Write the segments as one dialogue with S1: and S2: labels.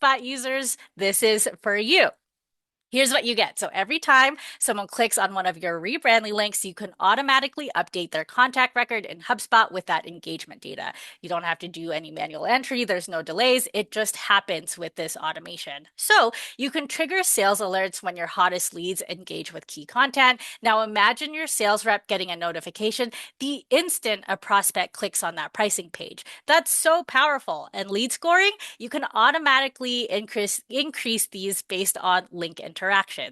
S1: HubSpot users, this is for you. Here's what you get. So every time someone clicks on one of your Rebrandly links, you can automatically update their contact record in HubSpot with that engagement data. You don't have to do any manual entry. There's no delays. It just happens with this automation. So you can trigger sales alerts when your hottest leads engage with key content. Now imagine your sales rep getting a notification the instant a prospect clicks on that pricing page. That's so powerful. And lead scoring, you can automatically increase these based on link interactions.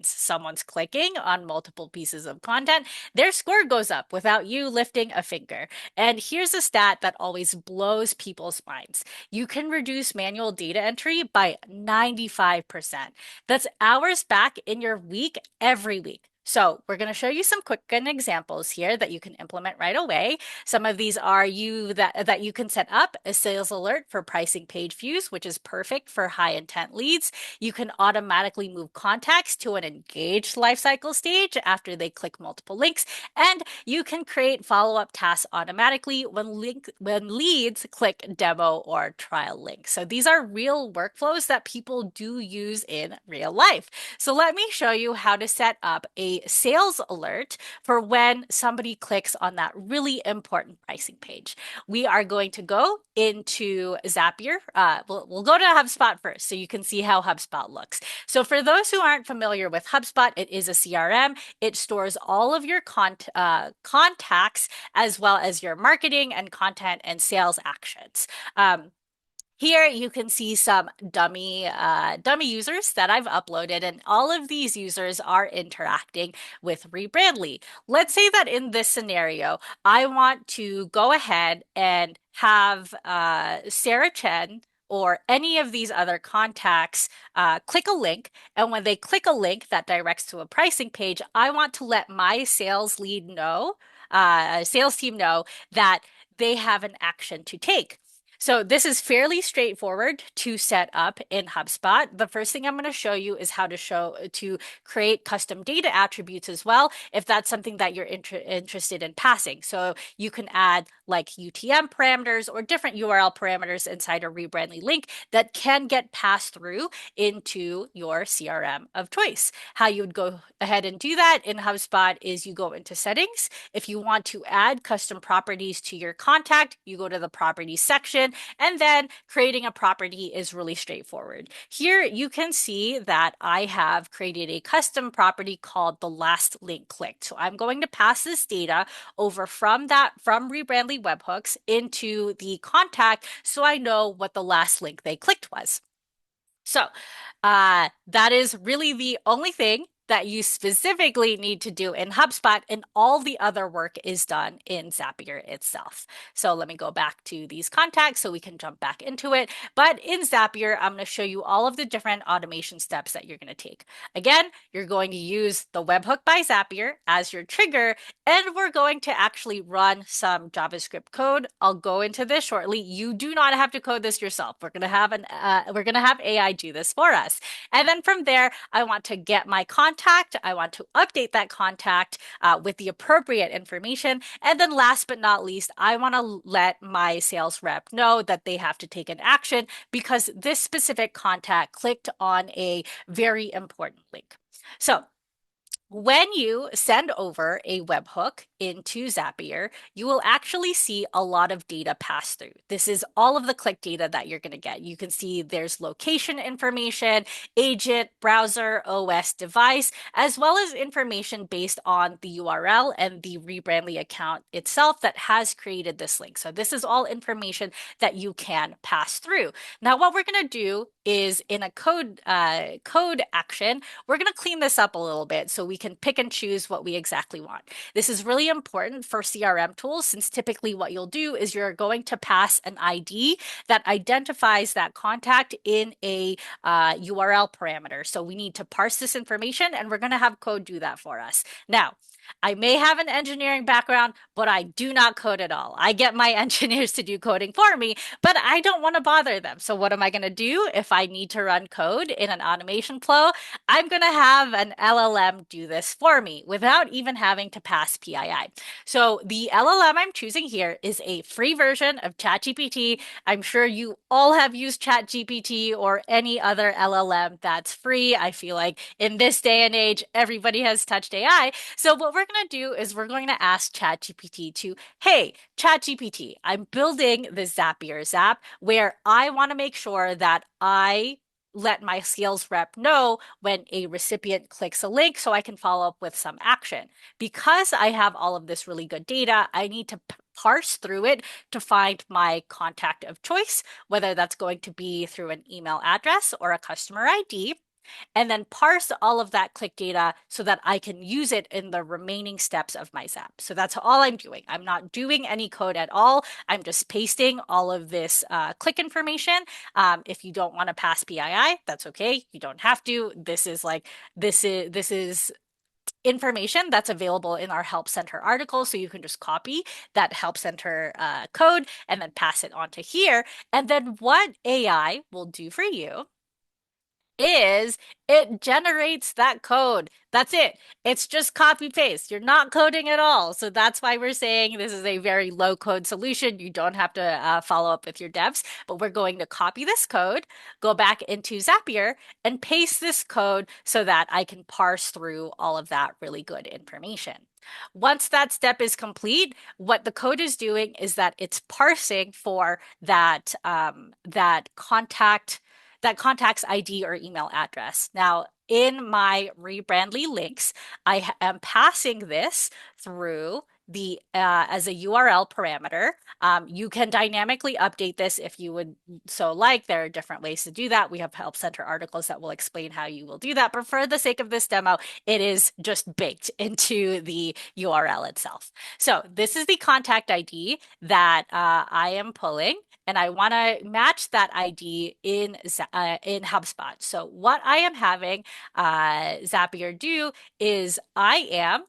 S1: Someone's clicking on multiple pieces of content, their score goes up without you lifting a finger. And here's a stat that always blows people's minds. You can reduce manual data entry by 95%. That's hours back in your week every week. So we're going to show you some quick examples here that you can implement right away. Some of these are that you can set up a sales alert for pricing page views, which is perfect for high intent leads. You can automatically move contacts to an engaged lifecycle stage after they click multiple links, and you can create follow-up tasks automatically when leads click demo or trial links. So these are real workflows that people do use in real life. So let me show you how to set up a sales alert for when somebody clicks on that really important pricing page. We are going to go into Zapier. We'll go to HubSpot first so you can see how HubSpot looks. So for those who aren't familiar with HubSpot, it is a CRM. It stores all of your contacts as well as your marketing and content and sales actions. Here you can see some dummy users that I've uploaded, and all of these users are interacting with Rebrandly. Let's say that in this scenario, I want to go ahead and have Sarah Chen or any of these other contacts click a link, and when they click a link that directs to a pricing page, I want to let my sales lead know, sales team know that they have an action to take. So this is fairly straightforward to set up in HubSpot. The first thing I'm going to show you is how to create custom data attributes as well, if that's something that you're interested in passing. So you can add like UTM parameters or different URL parameters inside a Rebrandly link that can get passed through into your CRM of choice. How you would go ahead and do that in HubSpot is you go into settings. If you want to add custom properties to your contact, you go to the properties section, and then creating a property is really straightforward. Here you can see that I have created a custom property called the last link clicked. So I'm going to pass this data over from Rebrandly webhooks into the contact so I know what the last link they clicked was. So that is really the only thing that you specifically need to do in HubSpot, and all the other work is done in Zapier itself. So let me go back to these contacts so we can jump back into it. But in Zapier, I'm going to show you all of the different automation steps that you're going to take. Again, you're going to use the webhook by Zapier as your trigger, and we're going to actually run some JavaScript code. I'll go into this shortly. You do not have to code this yourself. We're going to have AI do this for us. And then from there, I want to get my contact. I want to update that contact with the appropriate information. And then last but not least, I want to let my sales rep know that they have to take an action because this specific contact clicked on a very important link. So when you send over a webhook into Zapier, you will actually see a lot of data pass through. This is all of the click data that you're going to get. You can see there's location information, agent, browser, OS, device, as well as information based on the URL and the Rebrandly account itself that has created this link. So this is all information that you can pass through. Now, what we're going to do is in a code action, we're going to clean this up a little bit so we can pick and choose what we exactly want. This is really important for CRM tools since typically what you'll do is you're going to pass an ID that identifies that contact in a URL parameter. So we need to parse this information and we're going to have code do that for us. Now, I may have an engineering background, but I do not code at all. I get my engineers to do coding for me, but I don't want to bother them. So what am I going to do if I need to run code in an automation flow? I'm going to have an LLM do this for me without even having to pass PII. So the LLM I'm choosing here is a free version of ChatGPT. I'm sure you all have used ChatGPT or any other LLM that's free. I feel like in this day and age, everybody has touched AI. So what we're going to do is we're going to ask ChatGPT to, hey, ChatGPT, I'm building the Zapier Zap where I want to make sure that I let my sales rep know when a recipient clicks a link so I can follow up with some action. Because I have all of this really good data, I need to parse through it to find my contact of choice, whether that's going to be through an email address or a customer ID, and then parse all of that click data so that I can use it in the remaining steps of my Zap. So that's all I'm doing. I'm not doing any code at all. I'm just pasting all of this click information. If you don't want to pass PII, that's okay. You don't have to. This is information that's available in our Help Center article. So you can just copy that Help Center code and then pass it on to here. And then what AI will do for you is it generates that code. That's it. It's just copy paste. You're not coding at all. So that's why we're saying this is a very low code solution. You don't have to follow up with your devs, but we're going to copy this code, go back into Zapier, and paste this code so that I can parse through all of that really good information. Once that step is complete, what the code is doing is that it's parsing for that contact's ID or email address. Now, in my Rebrandly links, I am passing this through the as a URL parameter. You can dynamically update this if you would so like. There are different ways to do that. We have Help Center articles that will explain how you will do that. But for the sake of this demo, it is just baked into the URL itself. So this is the contact ID that I am pulling, and I want to match that ID in HubSpot. So what I am having Zapier do is I am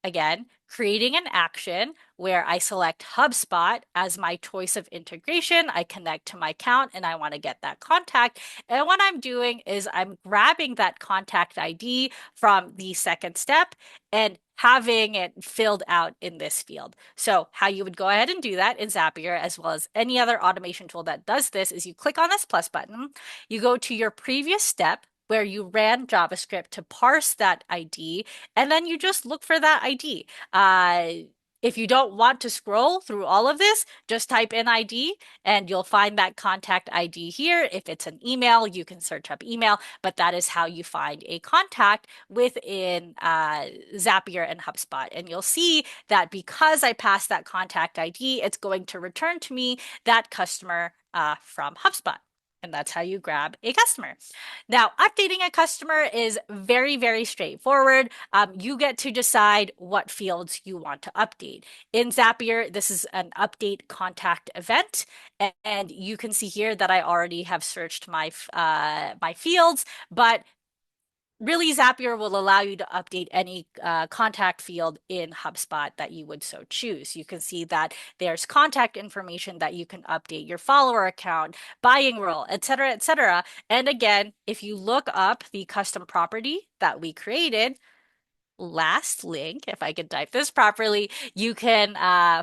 S1: again, creating an action where I select HubSpot as my choice of integration. I connect to my account and I want to get that contact. And what I'm doing is I'm grabbing that contact ID from the second step and having it filled out in this field. So how you would go ahead and do that in Zapier, as well as any other automation tool that does this, is you click on this plus button, you go to your previous step where you ran JavaScript to parse that ID, and then you just look for that ID. If you don't want to scroll through all of this, just type in ID and you'll find that contact ID here. If it's an email, you can search up email, but that is how you find a contact within Zapier and HubSpot. And you'll see that because I passed that contact ID, it's going to return to me that customer from HubSpot. And that's how you grab a customer. Now, updating a customer is very, very straightforward. You get to decide what fields you want to update. In Zapier, this is an update contact event. And you can see here that I already have searched my fields, but really, Zapier will allow you to update any contact field in HubSpot that you would so choose. You can see that there's contact information that you can update, your follower account, buying role, et cetera, et cetera. And again, if you look up the custom property that we created, last link, if I can type this properly, you can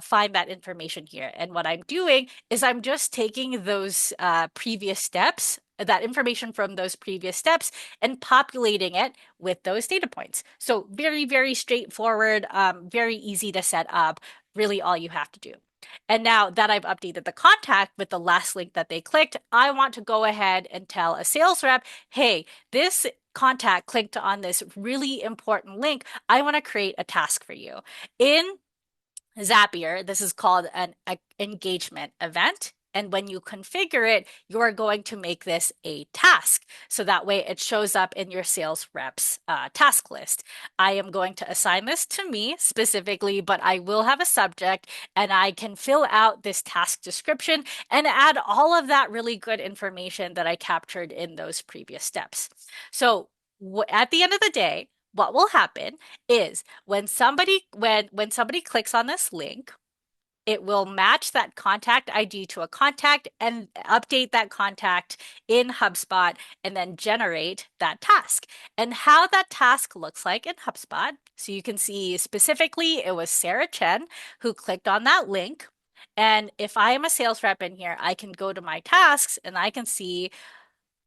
S1: find that information here. And what I'm doing is I'm just taking those previous steps, that information from those previous steps, and populating it with those data points. So very, very straightforward, very easy to set up, really all you have to do. And now that I've updated the contact with the last link that they clicked, I want to go ahead and tell a sales rep, hey, this contact clicked on this really important link. I want to create a task for you. In Zapier, this is called an engagement event. And when you configure it, you're going to make this a task. So that way it shows up in your sales reps task list. I am going to assign this to me specifically, but I will have a subject and I can fill out this task description and add all of that really good information that I captured in those previous steps. So at the end of the day, what will happen is when somebody clicks on this link, it will match that contact ID to a contact and update that contact in HubSpot and then generate that task. And how that task looks like in HubSpot. So you can see specifically it was Sarah Chen who clicked on that link. And if I am a sales rep in here, I can go to my tasks and I can see,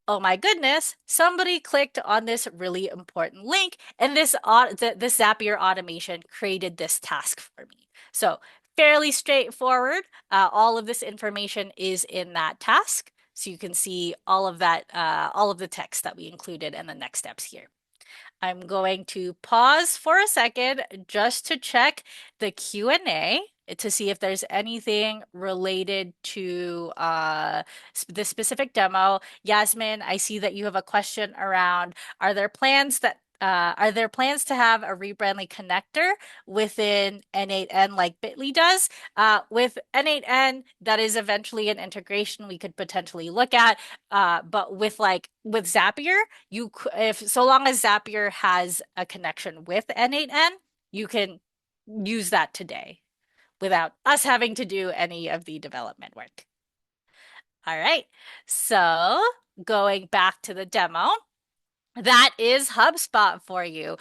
S1: oh my goodness, somebody clicked on this really important link and this Zapier automation created this task for me. So fairly straightforward. All of this information is in that task. So you can see all of that, all of the text that we included and the next steps here. I'm going to pause for a second just to check the Q&A to see if there's anything related to the specific demo. Yasmin, I see that you have a question around, are there plans to have a Rebrandly connector within N8N like Bitly does? With N8N, that is eventually an integration we could potentially look at. But with Zapier, if so long as Zapier has a connection with N8N, you can use that today without us having to do any of the development work. All right. So going back to the demo, that is HubSpot for you.